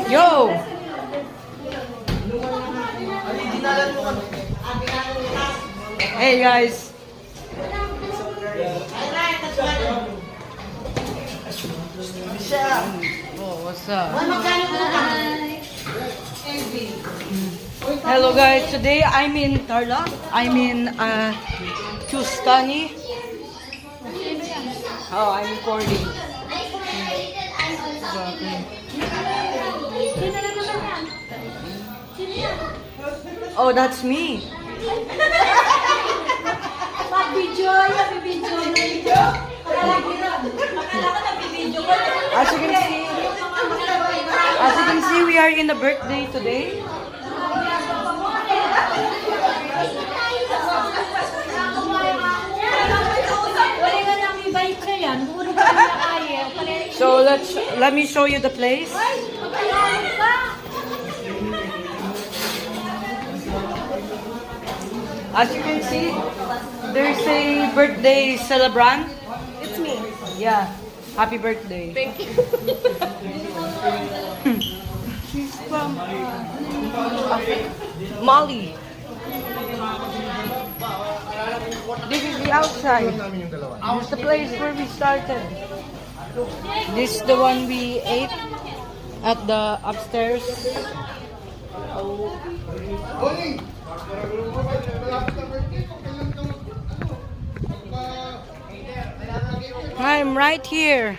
Yo! Hey guys! Oh, what's up? Hello guys, today I'm in Tarlac. I'm in Tuscany. Oh, I'm recording. Oh, that's me. As you can see, we are in a birthday today. So let me show you the place. As you can see, there's a birthday celebrant. It's me. Yeah, happy birthday. Thank you. She's from Mali. This is the outside. This is the place where we started. This is the one we ate at the upstairs. I'm right here.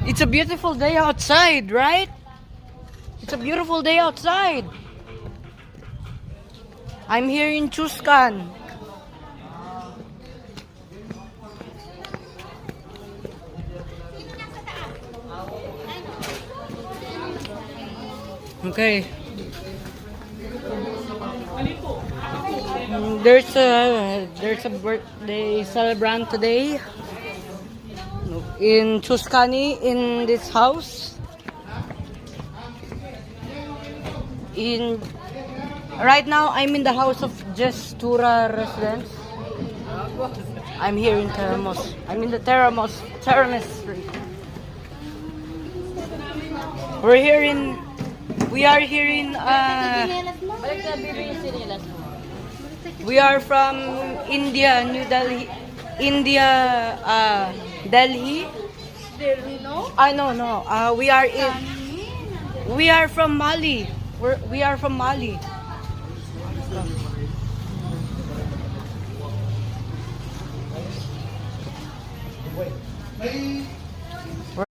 It's a beautiful day outside, right? It's a beautiful day outside. I'm here in Tuscan. Okay. There's a birthday celebrant today in Tuscany in this house. Right now I'm in the house of Gestura residence. I'm here in Teramos. I'm in the Teramos Street. We are from India, New Delhi. Delhi. No? No. We are from Mali. We are from Mali.